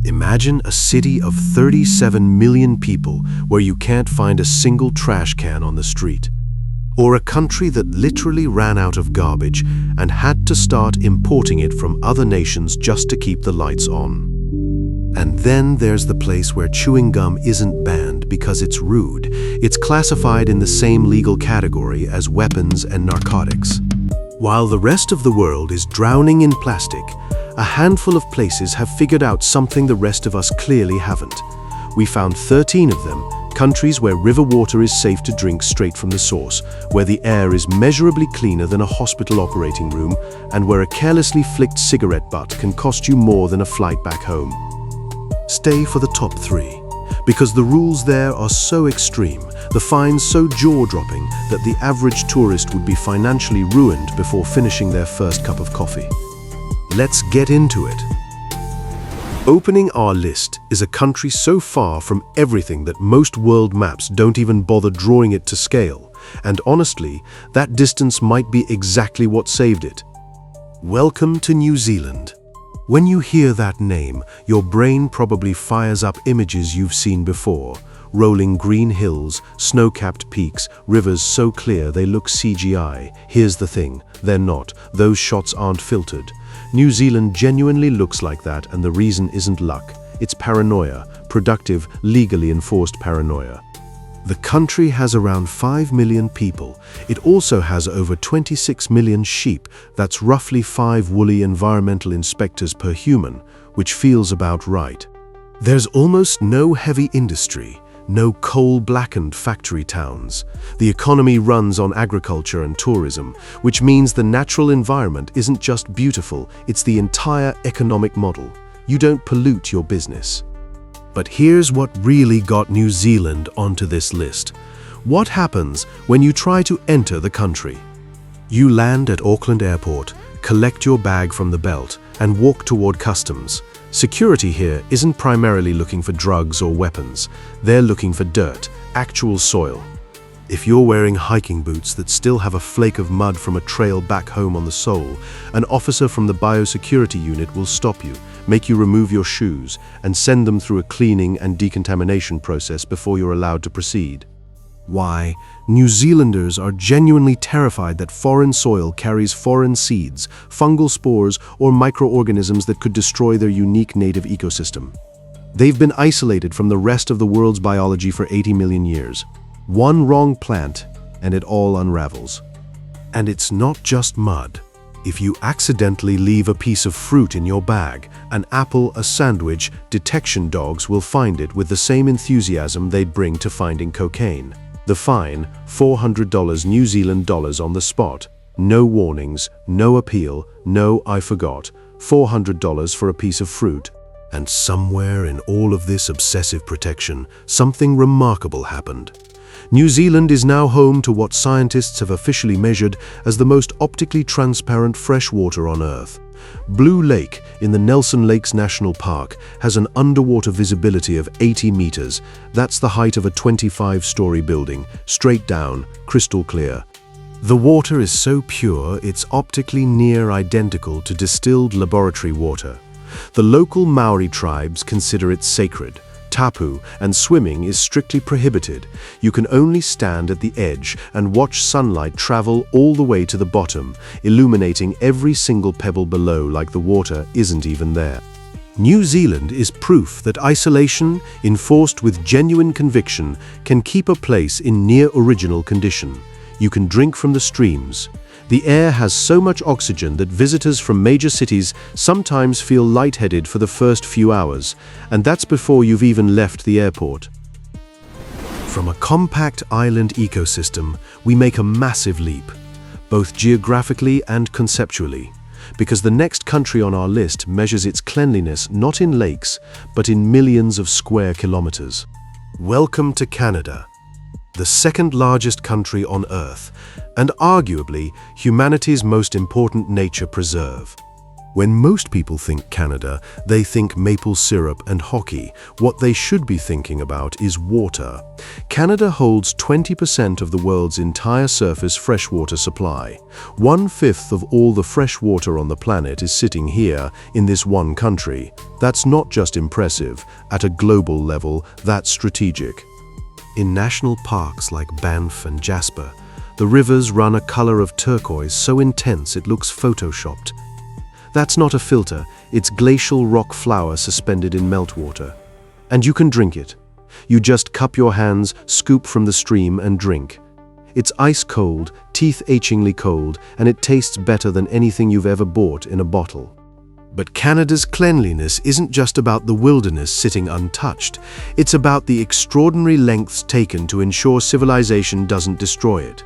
Imagine a city of 37 million people where you can't find a single trash can on the street. Or a country that literally ran out of garbage and had to start importing it from other nations just to keep the lights on. And then there's the place where chewing gum isn't banned because it's rude. It's classified in the same legal category as weapons and narcotics. While the rest of the world is drowning in plastic, a handful of places have figured out something the rest of us clearly haven't. We found 13 of them, countries where river water is safe to drink straight from the source, where the air is measurably cleaner than a hospital operating room, and where a carelessly flicked cigarette butt can cost you more than a flight back home. Stay for the top 3, because the rules there are so extreme, the fines so jaw-dropping that the average tourist would be financially ruined before finishing their first cup of coffee. Let's get into it. Opening our list is a country so far from everything that most world maps don't even bother drawing it to scale, and honestly, that distance might be exactly what saved it. Welcome to New Zealand. When you hear that name, your brain probably fires up images you've seen before. Rolling green hills, snow-capped peaks, rivers so clear they look CGI. Here's the thing, they're not. Those shots aren't filtered. New Zealand genuinely looks like that, and the reason isn't luck. It's paranoia, productive, legally enforced paranoia. The country has around 5 million people. It also has over 26 million sheep. That's roughly 5 woolly environmental inspectors per human, which feels about right. There's almost no heavy industry, no coal-blackened factory towns. The economy runs on agriculture and tourism, which means the natural environment isn't just beautiful, it's the entire economic model. You don't pollute your business. But here's what really got New Zealand onto this list. What happens when you try to enter the country? You land at Auckland Airport, collect your bag from the belt, and walk toward customs. Security here isn't primarily looking for drugs or weapons. They're looking for dirt, actual soil. If you're wearing hiking boots that still have a flake of mud from a trail back home on the sole, an officer from the biosecurity unit will stop you, make you remove your shoes, and send them through a cleaning and decontamination process before you're allowed to proceed. Why? New Zealanders are genuinely terrified that foreign soil carries foreign seeds, fungal spores, or microorganisms that could destroy their unique native ecosystem. They've been isolated from the rest of the world's biology for 80 million years. One wrong plant, and it all unravels. And it's not just mud. If you accidentally leave a piece of fruit in your bag, an apple, a sandwich, detection dogs will find it with the same enthusiasm they'd bring to finding cocaine. The fine, $400 New Zealand dollars on the spot. No warnings, no appeal, no I forgot. $400 for a piece of fruit. And somewhere in all of this obsessive protection, something remarkable happened. New Zealand is now home to what scientists have officially measured as the most optically transparent freshwater on Earth. Blue Lake in the Nelson Lakes National Park has an underwater visibility of 80 meters. That's the height of a 25-story building, straight down, crystal clear. The water is so pure it's optically near identical to distilled laboratory water. The local Maori tribes consider it sacred. Tapu, and swimming is strictly prohibited. You can only stand at the edge and watch sunlight travel all the way to the bottom, illuminating every single pebble below like the water isn't even there. New Zealand is proof that isolation, enforced with genuine conviction, can keep a place in near-original condition. You can drink from the streams. The air has so much oxygen that visitors from major cities sometimes feel lightheaded for the first few hours, and that's before you've even left the airport. From a compact island ecosystem, we make a massive leap, both geographically and conceptually, because the next country on our list measures its cleanliness not in lakes, but in millions of square kilometers. Welcome to Canada, the second largest country on Earth, and arguably humanity's most important nature preserve. When most people think Canada, they think maple syrup and hockey. What they should be thinking about is water. Canada holds 20% of the world's entire surface freshwater supply. 1/5 of all the fresh water on the planet is sitting here, in this one country. That's not just impressive. At a global level, that's strategic. In national parks like Banff and Jasper, the rivers run a color of turquoise so intense it looks photoshopped. That's not a filter, it's glacial rock flour suspended in meltwater. And you can drink it. You just cup your hands, scoop from the stream and drink. It's ice cold, teeth-achingly cold, and it tastes better than anything you've ever bought in a bottle. But Canada's cleanliness isn't just about the wilderness sitting untouched. It's about the extraordinary lengths taken to ensure civilization doesn't destroy it.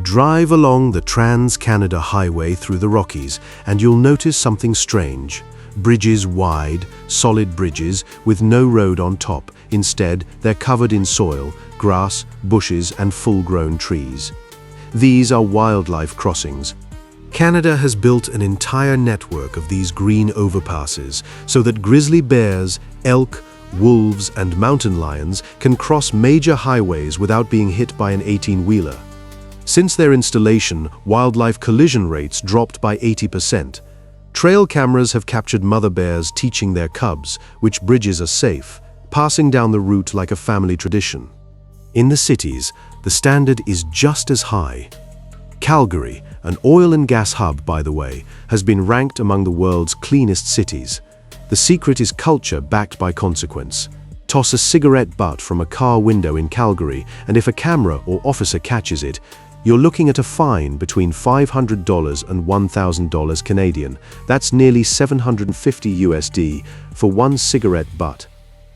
Drive along the Trans-Canada Highway through the Rockies, and you'll notice something strange. Bridges wide, solid bridges with no road on top. Instead, they're covered in soil, grass, bushes, and full-grown trees. These are wildlife crossings. Canada has built an entire network of these green overpasses so that grizzly bears, elk, wolves, and mountain lions can cross major highways without being hit by an 18-wheeler. Since their installation, wildlife collision rates dropped by 80%. Trail cameras have captured mother bears teaching their cubs which bridges are safe, passing down the route like a family tradition. In the cities, the standard is just as high. Calgary, an oil and gas hub, by the way, has been ranked among the world's cleanest cities. The secret is culture backed by consequence. Toss a cigarette butt from a car window in Calgary, and if a camera or officer catches it, you're looking at a fine between $500 and $1,000 Canadian. That's nearly $750 USD for one cigarette butt.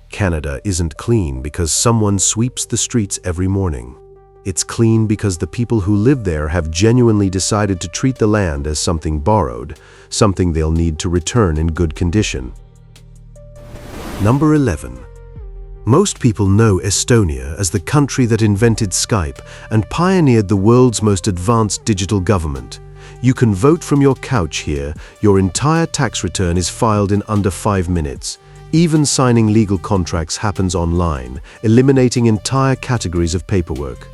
Canada isn't clean because someone sweeps the streets every morning. It's clean because the people who live there have genuinely decided to treat the land as something borrowed, something they'll need to return in good condition. Number 11. Most people know Estonia as the country that invented Skype and pioneered the world's most advanced digital government. You can vote from your couch here. Your entire tax return is filed in under 5 minutes. Even signing legal contracts happens online, eliminating entire categories of paperwork.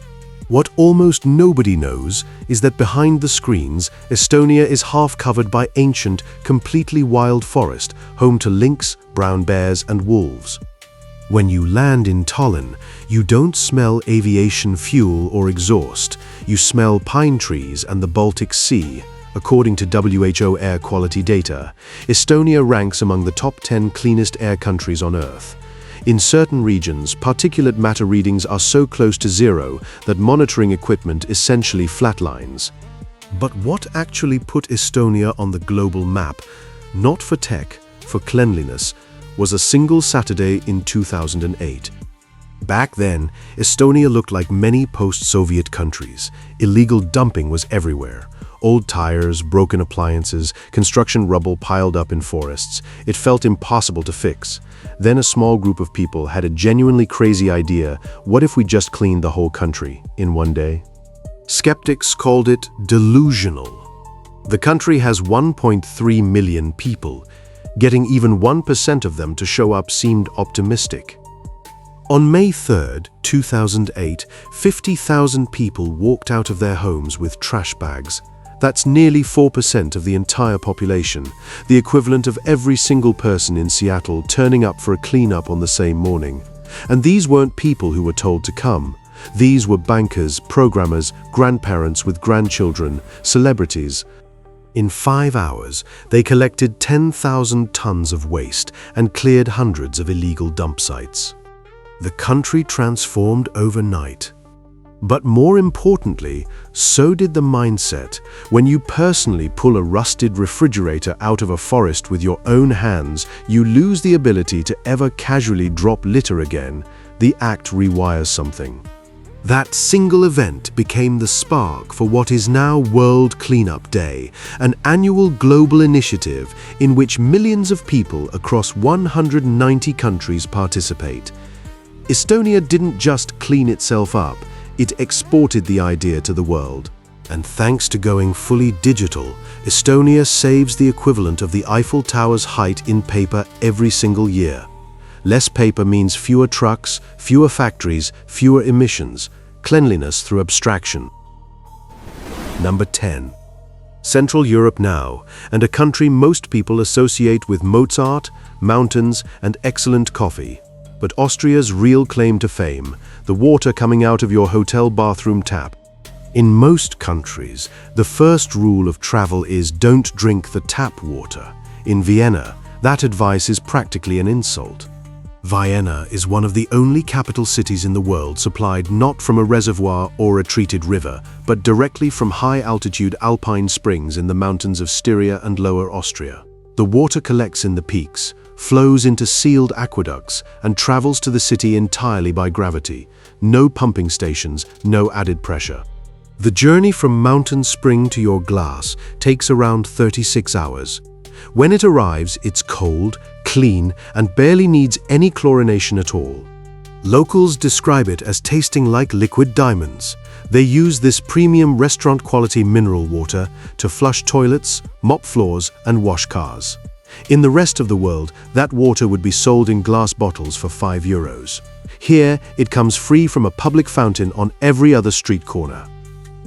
What almost nobody knows is that behind the screens, Estonia is half covered by ancient, completely wild forest, home to lynx, brown bears, and wolves. When you land in Tallinn, you don't smell aviation fuel or exhaust. You smell pine trees and the Baltic Sea. According to WHO air quality data, Estonia ranks among the top 10 cleanest air countries on Earth. In certain regions, particulate matter readings are so close to zero that monitoring equipment essentially flatlines. But what actually put Estonia on the global map, not for tech, for cleanliness, was a single Saturday in 2008. Back then, Estonia looked like many post-Soviet countries. Illegal dumping was everywhere. Old tires, broken appliances, construction rubble piled up in forests. It felt impossible to fix. Then a small group of people had a genuinely crazy idea: what if we just cleaned the whole country in one day? Skeptics called it delusional. The country has 1.3 million people. Getting even 1% of them to show up seemed optimistic. On May 3rd, 2008, 50,000 people walked out of their homes with trash bags. That's nearly 4% of the entire population, the equivalent of every single person in Seattle turning up for a cleanup on the same morning. And these weren't people who were told to come. These were bankers, programmers, grandparents with grandchildren, celebrities. In 5 hours, they collected 10,000 tons of waste and cleared hundreds of illegal dump sites. The country transformed overnight. But more importantly, so did the mindset. When you personally pull a rusted refrigerator out of a forest with your own hands, you lose the ability to ever casually drop litter again. The act rewires something. That single event became the spark for what is now World Cleanup Day, an annual global initiative in which millions of people across 190 countries participate. Estonia didn't just clean itself up, it exported the idea to the world. And thanks to going fully digital, Estonia saves the equivalent of the Eiffel Tower's height in paper every single year. Less paper means fewer trucks, fewer factories, fewer emissions, cleanliness through abstraction. Number 10. Central Europe now, and a country most people associate with Mozart, mountains, and excellent coffee. But Austria's real claim to fame, the water coming out of your hotel bathroom tap. In most countries, the first rule of travel is don't drink the tap water. In Vienna, that advice is practically an insult. Vienna is one of the only capital cities in the world supplied not from a reservoir or a treated river, but directly from high-altitude alpine springs in the mountains of Styria and Lower Austria. The water collects in the peaks, flows into sealed aqueducts, and travels to the city entirely by gravity. No pumping stations, no added pressure. The journey from mountain spring to your glass takes around 36 hours. When it arrives, it's cold, clean, and barely needs any chlorination at all. Locals describe it as tasting like liquid diamonds. They use this premium restaurant-quality mineral water to flush toilets, mop floors, and wash cars. In the rest of the world, that water would be sold in glass bottles for €5. Here, it comes free from a public fountain on every other street corner.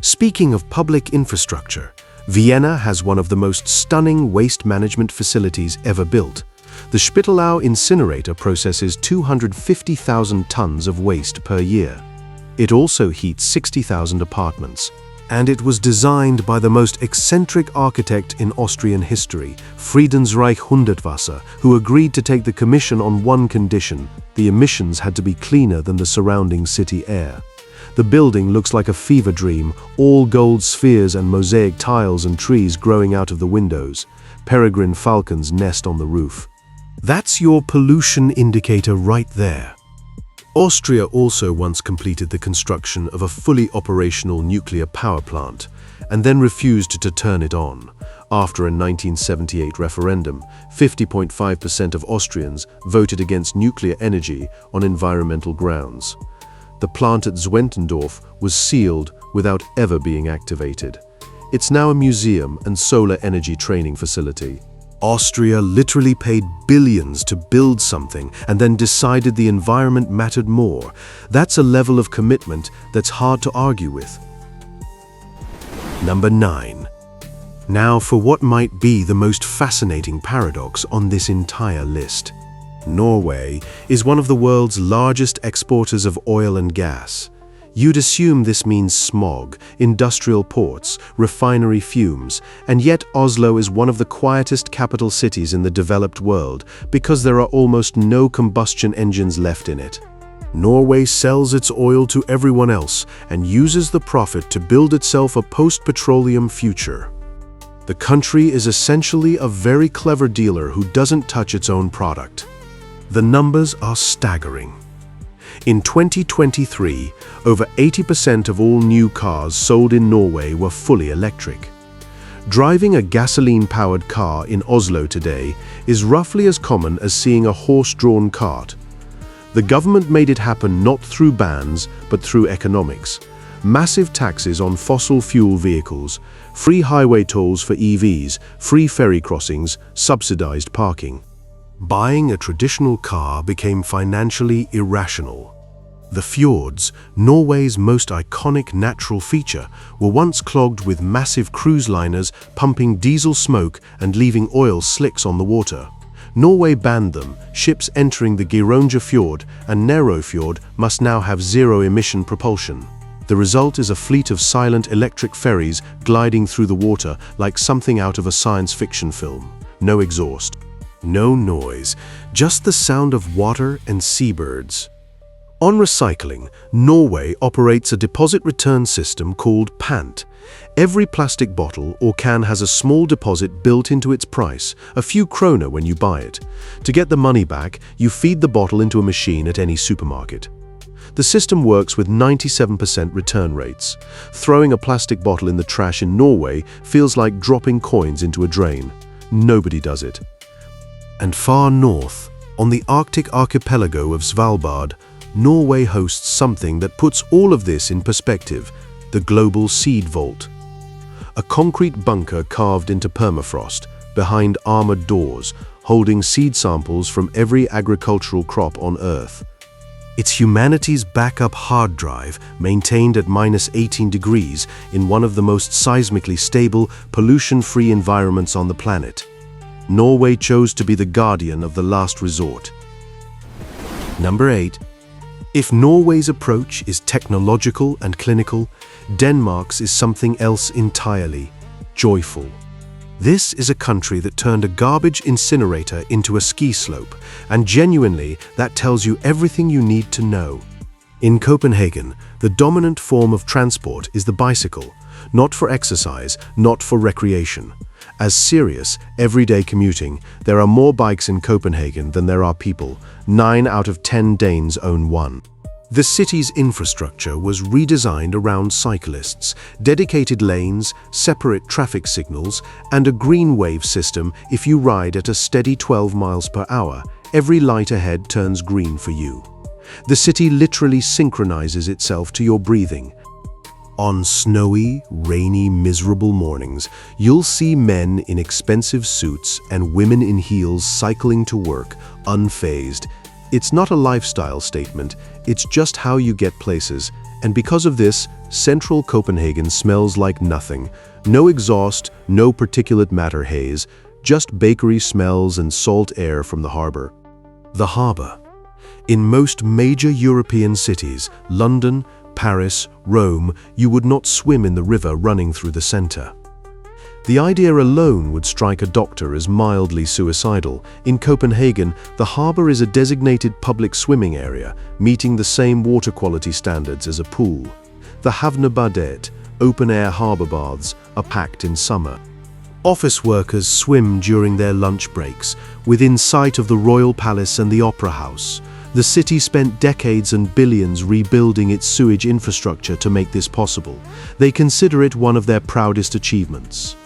Speaking of public infrastructure, Vienna has one of the most stunning waste management facilities ever built. The Spittelau incinerator processes 250,000 tons of waste per year. It also heats 60,000 apartments. And it was designed by the most eccentric architect in Austrian history, Friedensreich Hundertwasser, who agreed to take the commission on one condition: the emissions had to be cleaner than the surrounding city air. The building looks like a fever dream, all gold spheres and mosaic tiles and trees growing out of the windows. Peregrine falcons nest on the roof. That's your pollution indicator right there. Austria also once completed the construction of a fully operational nuclear power plant and then refused to turn it on. After a 1978 referendum, 50.5% of Austrians voted against nuclear energy on environmental grounds. The plant at Zwentendorf was sealed without ever being activated. It's now a museum and solar energy training facility. Austria literally paid billions to build something and then decided the environment mattered more. That's a level of commitment that's hard to argue with. Number 9. Now for what might be the most fascinating paradox on this entire list. Norway is one of the world's largest exporters of oil and gas. You'd assume this means smog, industrial ports, refinery fumes, and yet Oslo is one of the quietest capital cities in the developed world because there are almost no combustion engines left in it. Norway sells its oil to everyone else and uses the profit to build itself a post-petroleum future. The country is essentially a very clever dealer who doesn't touch its own product. The numbers are staggering. In 2023, over 80% of all new cars sold in Norway were fully electric. Driving a gasoline-powered car in Oslo today is roughly as common as seeing a horse-drawn cart. The government made it happen not through bans, but through economics. Massive taxes on fossil fuel vehicles, free highway tolls for EVs, free ferry crossings, subsidized parking. Buying a traditional car became financially irrational. The fjords, Norway's most iconic natural feature, were once clogged with massive cruise liners pumping diesel smoke and leaving oil slicks on the water. Norway banned them. Ships entering the Gironja Fjord and Nærøyfjord must now have zero-emission propulsion. The result is a fleet of silent electric ferries gliding through the water like something out of a science fiction film. No exhaust. No noise, just the sound of water and seabirds. On recycling, Norway operates a deposit return system called pant. Every plastic bottle or can has a small deposit built into its price, a few kroner when you buy it. To get the money back, you feed the bottle into a machine at any supermarket. The system works with 97% return rates. Throwing a plastic bottle in the trash in Norway feels like dropping coins into a drain. Nobody does it. And far north, on the Arctic archipelago of Svalbard, Norway hosts something that puts all of this in perspective: the global seed vault. a concrete bunker carved into permafrost, behind armored doors, holding seed samples from every agricultural crop on Earth. It's humanity's backup hard drive, maintained at -18 degrees in one of the most seismically stable, pollution-free environments on the planet. Norway chose to be the guardian of the last resort. Number 8. If Norway's approach is technological and clinical, Denmark's is something else entirely: joyful. This is a country that turned a garbage incinerator into a ski slope, and genuinely, that tells you everything you need to know. In Copenhagen, the dominant form of transport is the bicycle, not for exercise, not for recreation. As serious, everyday commuting, there are more bikes in Copenhagen than there are people. 9 out of 10 Danes own one. The city's infrastructure was redesigned around cyclists, dedicated lanes, separate traffic signals, and a green wave system. If you ride at a steady 12 miles per hour, every light ahead turns green for you. The city literally synchronizes itself to your breathing. On snowy, rainy, miserable mornings, you'll see men in expensive suits and women in heels cycling to work, unfazed. It's not a lifestyle statement, it's just how you get places, and because of this, central Copenhagen smells like nothing. No exhaust, no particulate matter haze, just bakery smells and salt air from the harbor. The harbor. In most major European cities, London, Paris, Rome, you would not swim in the river running through the center. The idea alone would strike a doctor as mildly suicidal. In Copenhagen, the harbor is a designated public swimming area, meeting the same water quality standards as a pool. The Havnebadet, open-air harbor baths, are packed in summer. Office workers swim during their lunch breaks, within sight of the Royal Palace and the Opera House. The city spent decades and billions rebuilding its sewage infrastructure to make this possible. They consider it one of their proudest achievements.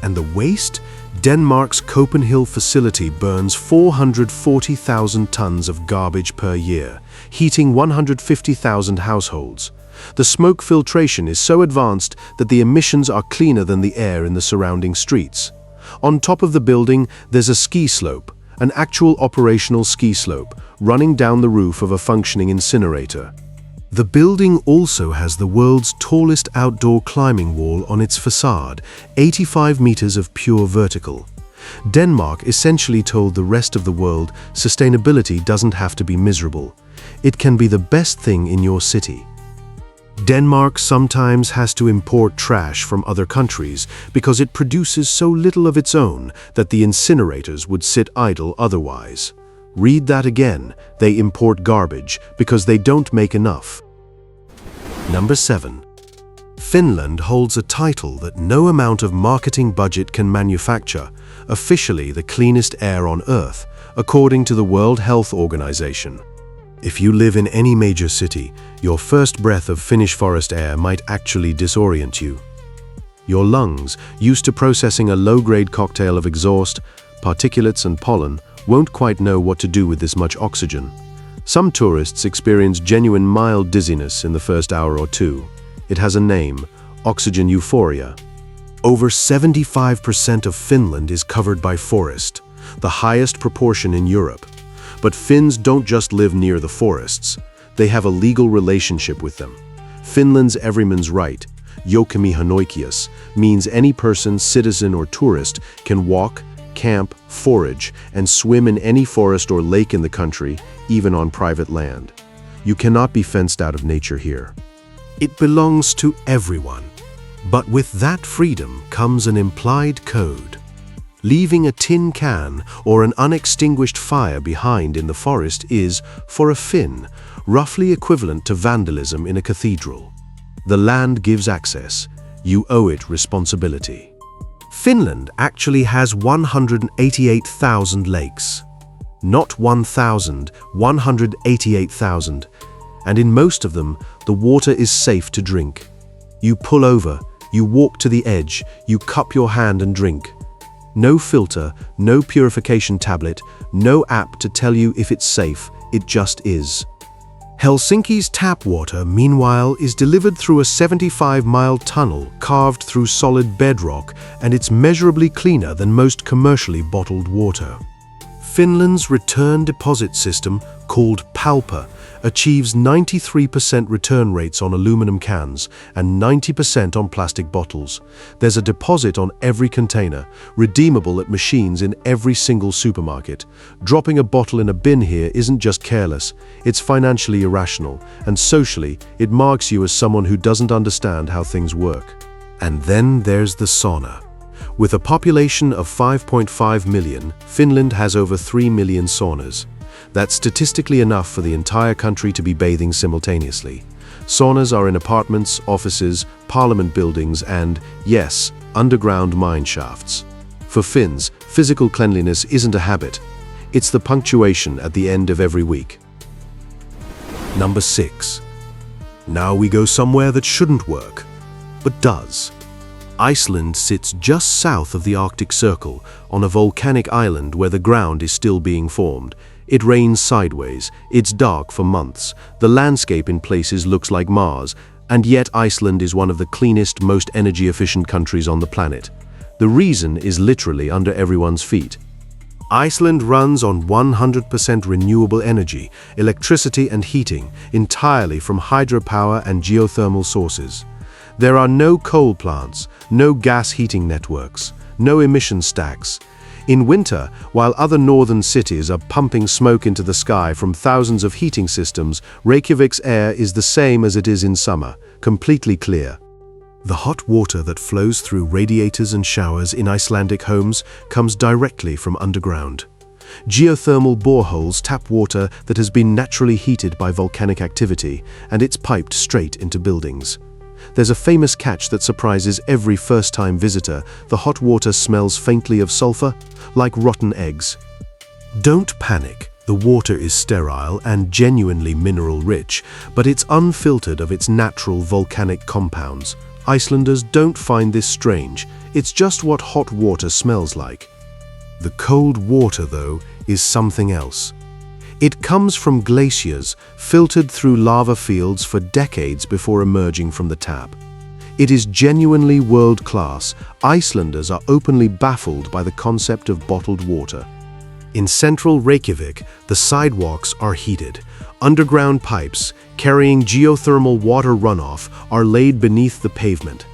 And the waste? Denmark's Copenhagen facility burns 440,000 tons of garbage per year, heating 150,000 households. The smoke filtration is so advanced that the emissions are cleaner than the air in the surrounding streets. On top of the building, there's a ski slope, an actual operational ski slope, running down the roof of a functioning incinerator. The building also has the world's tallest outdoor climbing wall on its facade, 85 meters of pure vertical. Denmark essentially told the rest of the world sustainability doesn't have to be miserable. It can be the best thing in your city. Denmark sometimes has to import trash from other countries because it produces so little of its own that the incinerators would sit idle otherwise. Read that again. They import garbage because they don't make enough. Number 7. Finland holds a title that no amount of marketing budget can manufacture, officially the cleanest air on Earth, according to the World Health Organization. If you live in any major city, your first breath of Finnish forest air might actually disorient you. Your lungs, used to processing a low-grade cocktail of exhaust, particulates and pollen, won't quite know what to do with this much oxygen. Some tourists experience genuine mild dizziness in the first hour or two. It has a name: oxygen euphoria. Over 75% of Finland is covered by forest, the highest proportion in Europe. But Finns don't just live near the forests. They have a legal relationship with them. Finland's everyman's right, jokamiehanoikeus, means any person, citizen or tourist can walk, camp, forage, and swim in any forest or lake in the country, even on private land. You cannot be fenced out of nature here. It belongs to everyone. But with that freedom comes an implied code. Leaving a tin can or an unextinguished fire behind in the forest is, for a Finn, roughly equivalent to vandalism in a cathedral. The land gives access. You owe it responsibility. Finland actually has 188,000 lakes. Not 1,000, 188,000. And in most of them, the water is safe to drink. You pull over, you walk to the edge, you cup your hand and drink. No filter, no purification tablet, no app to tell you if it's safe, it just is. Helsinki's tap water, meanwhile, is delivered through a 75-mile tunnel carved through solid bedrock, and it's measurably cleaner than most commercially bottled water. Finland's return deposit system, called Palpa, achieves 93% return rates on aluminum cans and 90% on plastic bottles. There's a deposit on every container, redeemable at machines in every single supermarket. Dropping a bottle in a bin here isn't just careless, it's financially irrational, and socially, it marks you as someone who doesn't understand how things work. And then there's the sauna. With a population of 5.5 million, Finland has over 3 million saunas. That's statistically enough for the entire country to be bathing simultaneously. Saunas are in apartments, offices, parliament buildings, and, yes, underground mine shafts. For Finns, physical cleanliness isn't a habit. It's the punctuation at the end of every week. Number 6. Now we go somewhere that shouldn't work, but does. Iceland sits just south of the Arctic Circle, on a volcanic island where the ground is still being formed. It rains sideways, it's dark for months, the landscape in places looks like Mars, and yet Iceland is one of the cleanest, most energy-efficient countries on the planet. The reason is literally under everyone's feet. Iceland runs on 100% renewable energy, electricity and heating, entirely from hydropower and geothermal sources. There are no coal plants, no gas heating networks, no emission stacks. In winter, while other northern cities are pumping smoke into the sky from thousands of heating systems, Reykjavik's air is the same as it is in summer, completely clear. The hot water that flows through radiators and showers in Icelandic homes comes directly from underground. Geothermal boreholes tap water that has been naturally heated by volcanic activity, and it's piped straight into buildings. There's a famous catch that surprises every first-time visitor. The hot water smells faintly of sulfur, like rotten eggs. Don't panic. The water is sterile and genuinely mineral-rich, but it's unfiltered of its natural volcanic compounds. Icelanders don't find this strange. It's just what hot water smells like. The cold water, though, is something else. It comes from glaciers, filtered through lava fields for decades before emerging from the tap. It is genuinely world-class. Icelanders are openly baffled by the concept of bottled water. In central Reykjavik, the sidewalks are heated. Underground pipes, carrying geothermal water runoff, are laid beneath the pavement.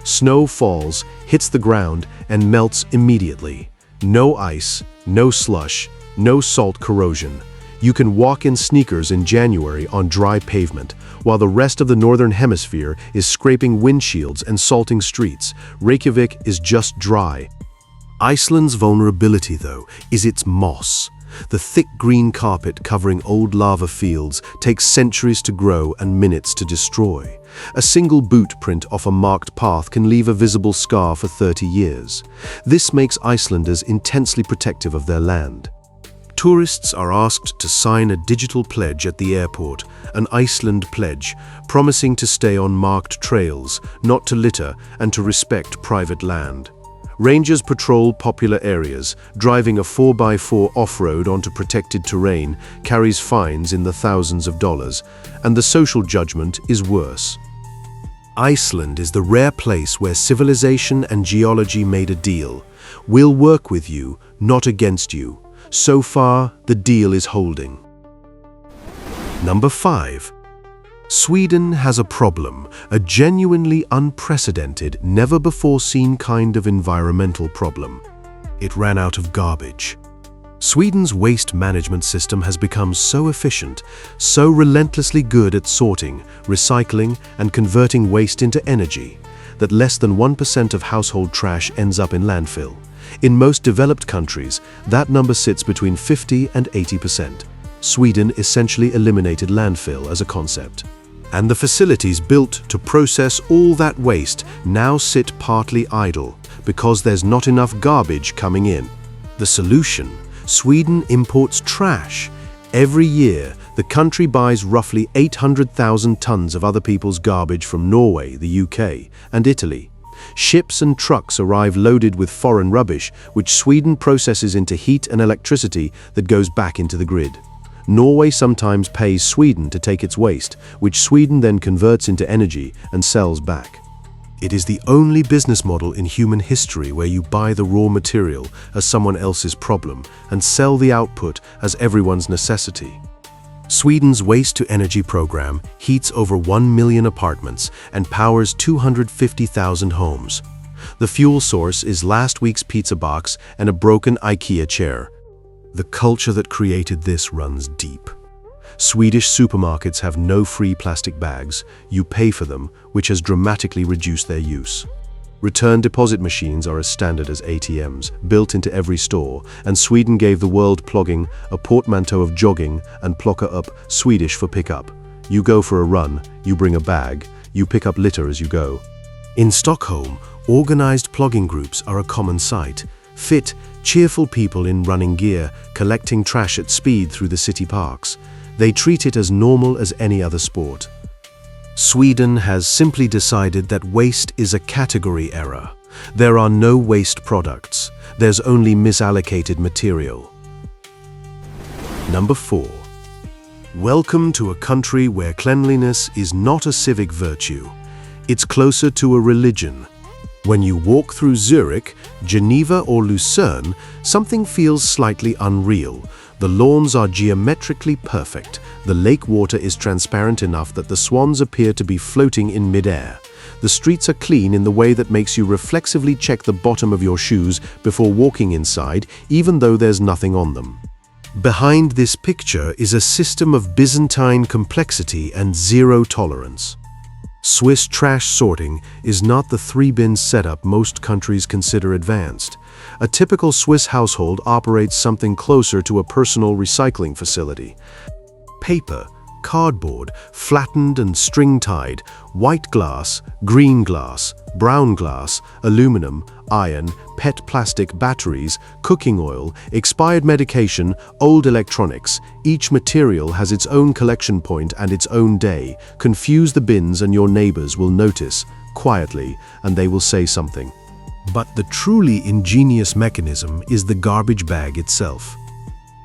Snow falls, hits the ground, and melts immediately. No ice, no slush, no salt corrosion. You can walk in sneakers in January on dry pavement, while the rest of the northern hemisphere is scraping windshields and salting streets. Reykjavik is just dry. Iceland's vulnerability, though, is its moss. The thick green carpet covering old lava fields takes centuries to grow and minutes to destroy. A single boot print off a marked path can leave a visible scar for 30 years. This makes Icelanders intensely protective of their land. Tourists are asked to sign a digital pledge at the airport, an Iceland pledge, promising to stay on marked trails, not to litter, and to respect private land. Rangers patrol popular areas. Driving a 4x4 off-road onto protected terrain carries fines in the thousands of dollars, and the social judgment is worse. Iceland is the rare place where civilization and geology made a deal. We'll work with you, not against you. So far, the deal is holding. Number 5. Sweden has a problem, a genuinely unprecedented, never-before-seen kind of environmental problem. It ran out of garbage. Sweden's waste management system has become so efficient, so relentlessly good at sorting, recycling, and converting waste into energy, that less than 1% of household trash ends up in landfill. In most developed countries, that number sits between 50 and 80%. Sweden essentially eliminated landfill as a concept. And the facilities built to process all that waste now sit partly idle because there's not enough garbage coming in. The solution? Sweden imports trash. Every year, the country buys roughly 800,000 tons of other people's garbage from Norway, the UK, and Italy. Ships and trucks arrive loaded with foreign rubbish, which Sweden processes into heat and electricity that goes back into the grid. Norway sometimes pays Sweden to take its waste, which Sweden then converts into energy and sells back. It is the only business model in human history where you buy the raw material as someone else's problem and sell the output as everyone's necessity. Sweden's waste-to-energy program heats over 1 million apartments and powers 250,000 homes. The fuel source is last week's pizza box and a broken IKEA chair. The culture that created this runs deep. Swedish supermarkets have no free plastic bags. You pay for them, which has dramatically reduced their use. Return deposit machines are as standard as ATMs, built into every store, and Sweden gave the world plogging a portmanteau of jogging and plocka up, Swedish for pickup. You go for a run, you bring a bag, you pick up litter as you go. In Stockholm, organized plogging groups are a common sight. Fit, cheerful people in running gear, collecting trash at speed through the city parks. They treat it as normal as any other sport. Sweden has simply decided that waste is a category error. There are no waste products. There's only misallocated material. Number 4. Welcome to a country where cleanliness is not a civic virtue. It's closer to a religion. When you walk through Zurich, Geneva or Lucerne, something feels slightly unreal. The lawns are geometrically perfect. The lake water is transparent enough that the swans appear to be floating in midair. The streets are clean in the way that makes you reflexively check the bottom of your shoes before walking inside, even though there's nothing on them. Behind this picture is a system of Byzantine complexity and zero tolerance. Swiss trash sorting is not the 3-bin setup most countries consider advanced. A typical Swiss household operates something closer to a personal recycling facility. Paper, cardboard, flattened and string-tied, white glass, green glass, brown glass, aluminum, iron, PET plastic batteries, cooking oil, expired medication, old electronics. Each material has its own collection point and its own day. Confuse the bins and your neighbors will notice, quietly, and they will say something. But the truly ingenious mechanism is the garbage bag itself.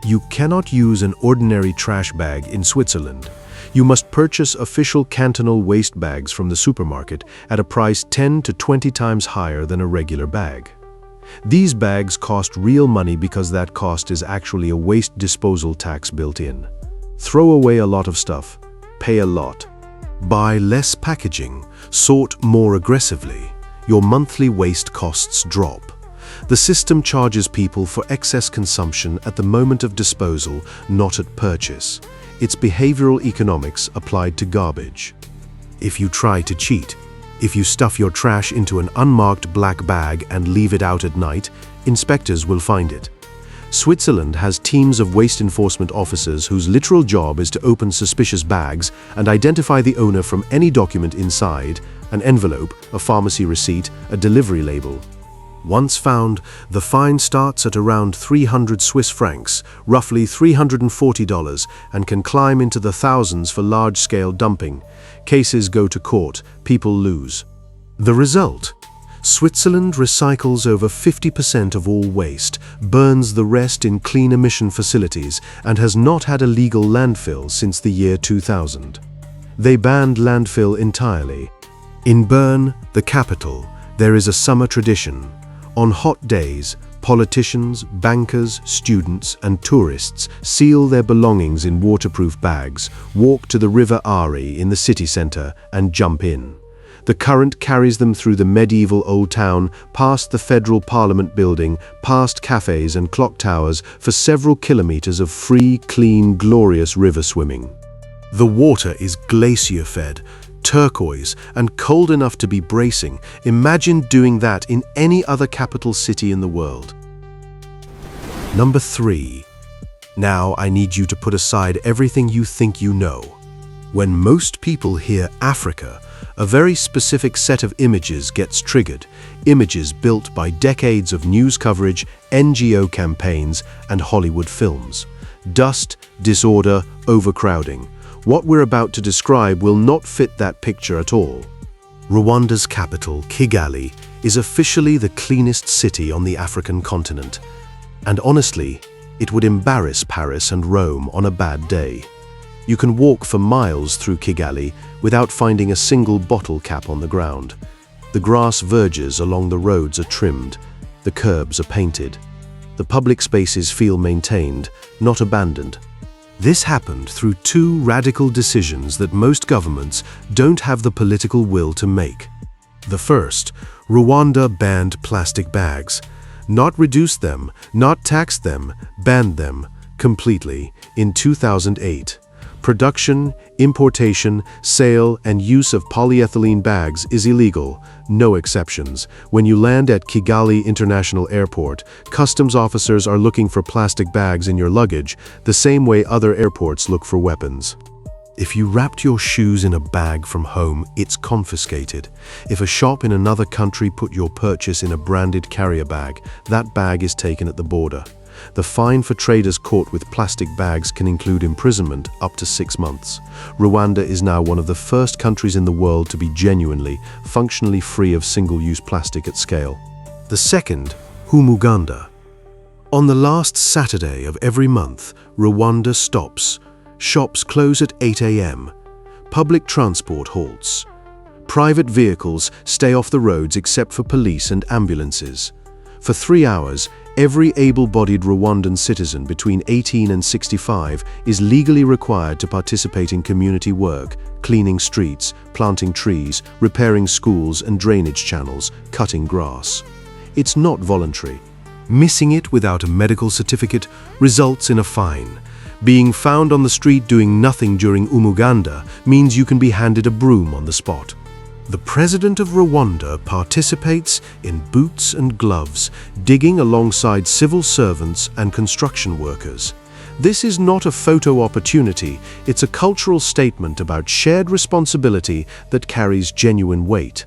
You cannot use an ordinary trash bag in Switzerland. You must purchase official cantonal waste bags from the supermarket at a price 10 to 20 times higher than a regular bag. These bags cost real money because that cost is actually a waste disposal tax built in. Throw away a lot of stuff, pay a lot. Buy less packaging, sort more aggressively. Your monthly waste costs drop. The system charges people for excess consumption at the moment of disposal, not at purchase. It's behavioral economics applied to garbage. If you try to cheat, if you stuff your trash into an unmarked black bag and leave it out at night, inspectors will find it. Switzerland has teams of waste enforcement officers whose literal job is to open suspicious bags and identify the owner from any document inside, an envelope, a pharmacy receipt, a delivery label. Once found, the fine starts at around 300 Swiss francs, roughly $340, and can climb into the thousands for large-scale dumping. Cases go to court, people lose. The result? Switzerland recycles over 50% of all waste, burns the rest in clean emission facilities, and has not had a legal landfill since the year 2000. They banned landfill entirely. In Bern, the capital, there is a summer tradition. On hot days, politicians, bankers, students, and tourists seal their belongings in waterproof bags, walk to the River Ari in the city center, and jump in. The current carries them through the medieval old town, past the federal parliament building, past cafes and clock towers for several kilometers of free, clean, glorious river swimming. The water is glacier-fed, turquoise, and cold enough to be bracing. Imagine doing that in any other capital city in the world. Number 3. Now I need you to put aside everything you think you know. When most people hear Africa, a very specific set of images gets triggered, images built by decades of news coverage, NGO campaigns, and Hollywood films. Dust, disorder, overcrowding. What we're about to describe will not fit that picture at all. Rwanda's capital, Kigali, is officially the cleanest city on the African continent. And honestly, It would embarrass Paris and Rome on a bad day. You can walk for miles through Kigali without finding a single bottle cap on the ground. The grass verges along the roads are trimmed. The curbs are painted. The public spaces feel maintained, not abandoned. This happened through two radical decisions that most governments don't have the political will to make. The first, Rwanda banned plastic bags. Not reduced them, not taxed them, banned them completely in 2008. Production, importation, sale, and use of polyethylene bags is illegal, no exceptions. When you land at Kigali International Airport, customs officers are looking for plastic bags in your luggage, the same way other airports look for weapons. If you wrapped your shoes in a bag from home, it's confiscated. If a shop in another country put your purchase in a branded carrier bag, that bag is taken at the border. The fine for traders caught with plastic bags can include imprisonment up to 6 months. Rwanda is now one of the first countries in the world to be genuinely, functionally free of single-use plastic at scale. The second, Umuganda. On the last Saturday of every month, Rwanda stops. Shops close at 8 a.m. Public transport halts. Private vehicles stay off the roads except for police and ambulances. For 3 hours, every able-bodied Rwandan citizen between 18 and 65 is legally required to participate in community work, cleaning streets, planting trees, repairing schools and drainage channels, cutting grass. It's not voluntary. Missing it without a medical certificate results in a fine. Being found on the street doing nothing during Umuganda means you can be handed a broom on the spot. The president of Rwanda participates in boots and gloves, digging alongside civil servants and construction workers. This is not a photo opportunity, it's a cultural statement about shared responsibility that carries genuine weight.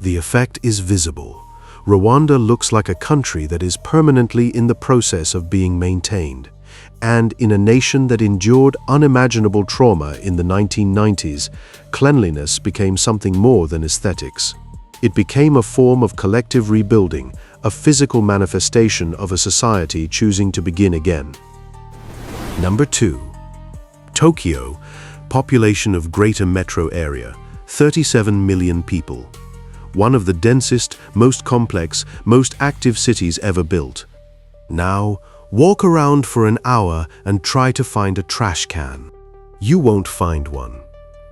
The effect is visible. Rwanda looks like a country that is permanently in the process of being maintained. And in a nation that endured unimaginable trauma in the 1990s, cleanliness became something more than aesthetics. It became a form of collective rebuilding, a physical manifestation of a society choosing to begin again. Number 2. Tokyo, population of greater metro area, 37 million people. One of the densest, most complex, most active cities ever built. Now, walk around for an hour and try to find a trash can. You won't find one.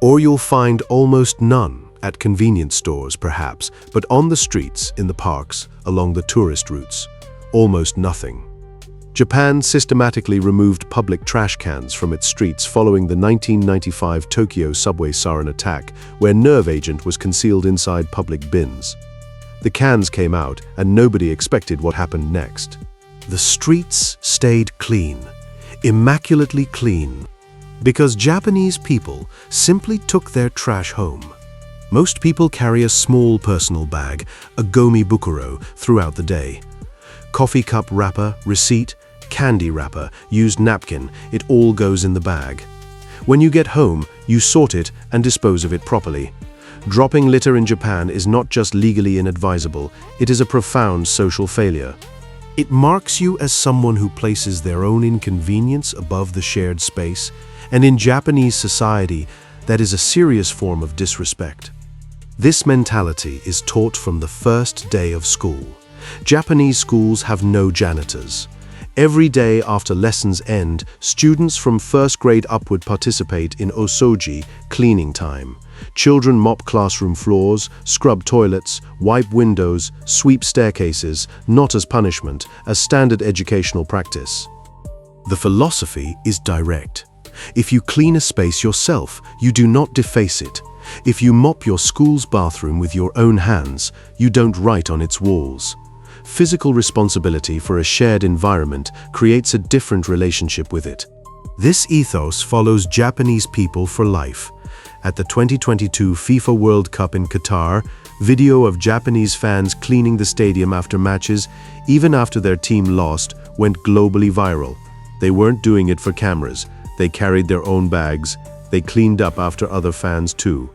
Or you'll find almost none, at convenience stores perhaps, but on the streets, in the parks, along the tourist routes. Almost nothing. Japan systematically removed public trash cans from its streets following the 1995 Tokyo subway siren attack, where nerve agent was concealed inside public bins. The cans came out, and nobody expected what happened next. The streets stayed clean, immaculately clean, because Japanese people simply took their trash home. Most people carry a small personal bag, a gomi bukuro, throughout the day. Coffee cup wrapper, receipt, candy wrapper, used napkin, it all goes in the bag. When you get home, you sort it and dispose of it properly. Dropping litter in Japan is not just legally inadvisable, it is a profound social failure. It marks you as someone who places their own inconvenience above the shared space, and in Japanese society, that is a serious form of disrespect. This mentality is taught from the first day of school. Japanese schools have no janitors. Every day after lessons end, students from first grade upward participate in osoji, cleaning time. Children mop classroom floors, scrub toilets, wipe windows, sweep staircases, not as punishment, as standard educational practice. The philosophy is direct. If you clean a space yourself, you do not deface it. If you mop your school's bathroom with your own hands, you don't write on its walls. Physical responsibility for a shared environment creates a different relationship with it. This ethos follows Japanese people for life. At the 2022 FIFA World Cup in Qatar, video of Japanese fans cleaning the stadium after matches, even after their team lost, went globally viral. They weren't doing it for cameras. They carried their own bags. They cleaned up after other fans too.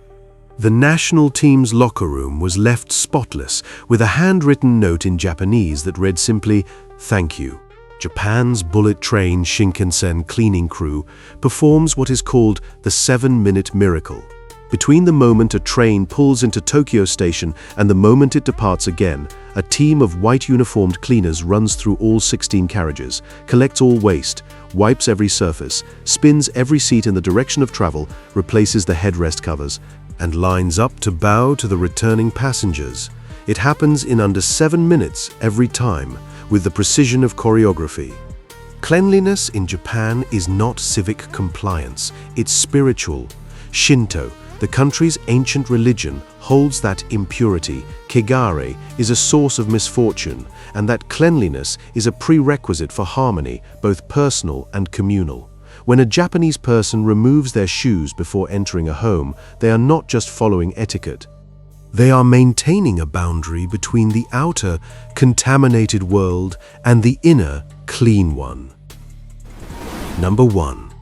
The national team's locker room was left spotless with a handwritten note in Japanese that read simply, "Thank you." Japan's bullet train Shinkansen cleaning crew performs what is called the 7-minute miracle. Between the moment a train pulls into Tokyo Station and the moment it departs again, a team of white uniformed cleaners runs through all 16 carriages, collects all waste, wipes every surface, spins every seat in the direction of travel, replaces the headrest covers, and lines up to bow to the returning passengers. It happens in under 7 minutes every time, with the precision of choreography. Cleanliness in Japan is not civic compliance, it's spiritual. Shinto, the country's ancient religion, holds that impurity, kegare, is a source of misfortune, and that cleanliness is a prerequisite for harmony, both personal and communal. When a Japanese person removes their shoes before entering a home, they are not just following etiquette. They are maintaining a boundary between the outer, contaminated world and the inner, clean one. Number 1.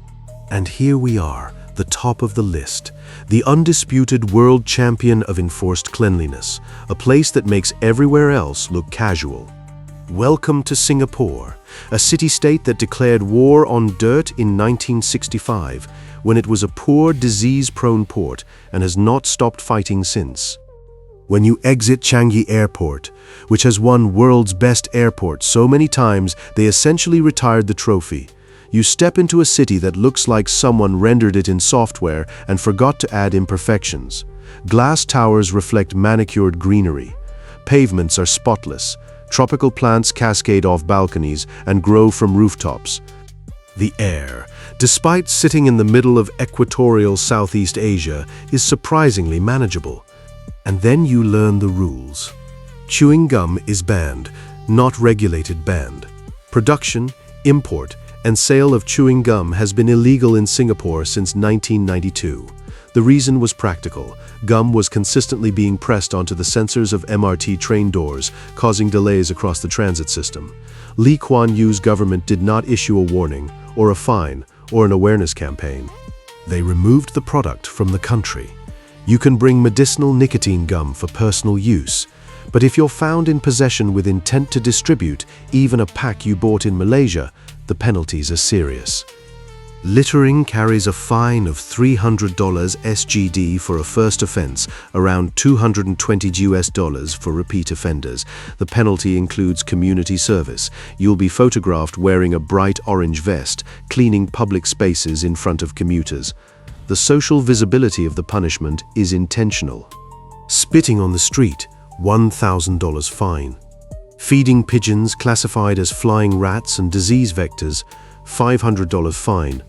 And here we are, the top of the list, the undisputed world champion of enforced cleanliness, a place that makes everywhere else look casual. Welcome to Singapore, a city-state that declared war on dirt in 1965, when it was a poor, disease-prone port and has not stopped fighting since. When you exit Changi Airport, which has won world's best airport so many times they essentially retired the trophy, you step into a city that looks like someone rendered it in software and forgot to add imperfections. Glass towers reflect manicured greenery. Pavements are spotless. Tropical plants cascade off balconies and grow from rooftops. The air, despite sitting in the middle of equatorial Southeast Asia, is surprisingly manageable. And then you learn the rules. Chewing gum is banned, not regulated banned. Production, import, and sale of chewing gum has been illegal in Singapore since 1992. The reason was practical. Gum was consistently being pressed onto the sensors of MRT train doors, causing delays across the transit system. Lee Kuan Yew's government did not issue a warning, or a fine, or an awareness campaign. They removed the product from the country. You can bring medicinal nicotine gum for personal use, but if you're found in possession with intent to distribute even a pack you bought in Malaysia, the penalties are serious. Littering carries a fine of $300 SGD for a first offense, around $220 for repeat offenders. The penalty includes community service. You'll be photographed wearing a bright orange vest, cleaning public spaces in front of commuters. The social visibility of the punishment is intentional. Spitting on the street, $1,000 fine. Feeding pigeons classified as flying rats and disease vectors, $500 fine.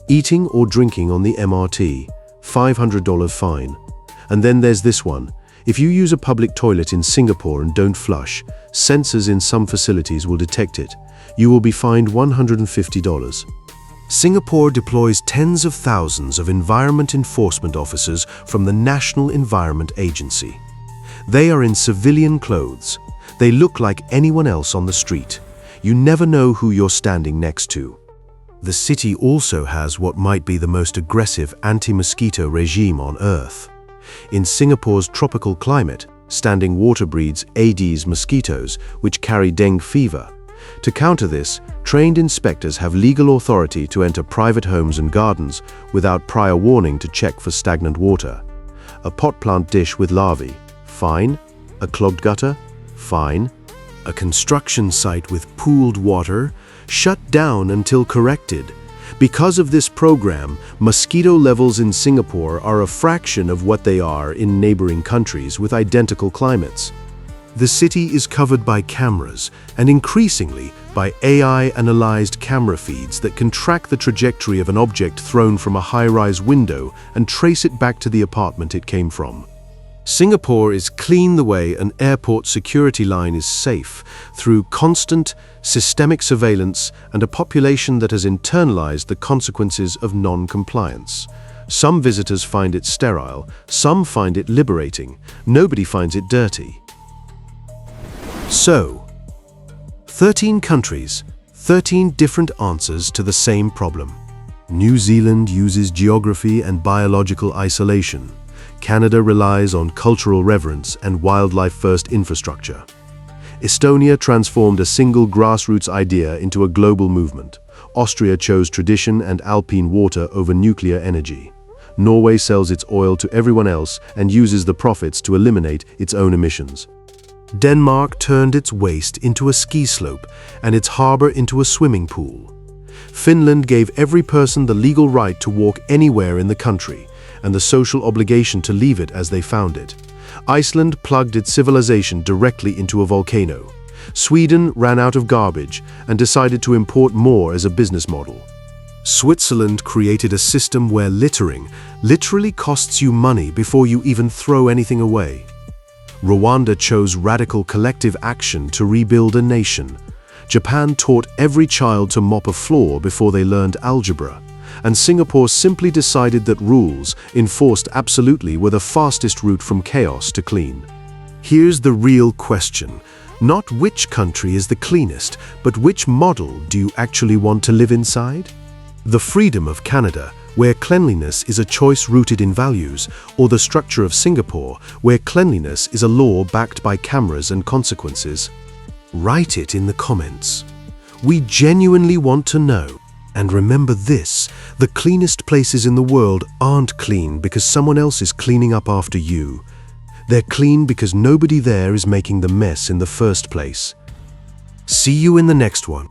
Eating or drinking on the MRT, $500 fine. And then there's this one. If you use a public toilet in Singapore and don't flush, sensors in some facilities will detect it. You will be fined $150. Singapore deploys tens of thousands of environment enforcement officers from the National Environment Agency. They are in civilian clothes. They look like anyone else on the street. You never know who you're standing next to. The city also has what might be the most aggressive anti-mosquito regime on Earth. In Singapore's tropical climate, standing water breeds Aedes mosquitoes, which carry dengue fever. To counter this, trained inspectors have legal authority to enter private homes and gardens without prior warning to check for stagnant water. A pot plant dish with larvae, fine. A clogged gutter, fine. A construction site with pooled water, shut down until corrected. Because of this program, mosquito levels in Singapore are a fraction of what they are in neighboring countries with identical climates. The city is covered by cameras and increasingly by AI-analyzed camera feeds that can track the trajectory of an object thrown from a high-rise window and trace it back to the apartment it came from. Singapore is clean the way an airport security line is safe, through constant, systemic surveillance and a population that has internalized the consequences of non-compliance. Some visitors find it sterile, some find it liberating, nobody finds it dirty. So, 13 countries, 13 different answers to the same problem. New Zealand uses geography and biological isolation. Canada relies on cultural reverence and wildlife-first infrastructure. Estonia transformed a single grassroots idea into a global movement. Austria chose tradition and alpine water over nuclear energy. Norway sells its oil to everyone else and uses the profits to eliminate its own emissions. Denmark turned its waste into a ski slope and its harbor into a swimming pool. Finland gave every person the legal right to walk anywhere in the country and the social obligation to leave it as they found it. Iceland plugged its civilization directly into a volcano. Sweden ran out of garbage and decided to import more as a business model. Switzerland created a system where littering literally costs you money before you even throw anything away. Rwanda chose radical collective action to rebuild a nation. Japan taught every child to mop a floor before they learned algebra. And Singapore simply decided that rules, enforced absolutely, were the fastest route from chaos to clean. Here's the real question. Not which country is the cleanest, but which model do you actually want to live inside? The freedom of Canada, where cleanliness is a choice rooted in values, or the structure of Singapore, where cleanliness is a law backed by cameras and consequences? Write it in the comments. We genuinely want to know. And remember this, the cleanest places in the world aren't clean because someone else is cleaning up after you. They're clean because nobody there is making the mess in the first place. See you in the next one.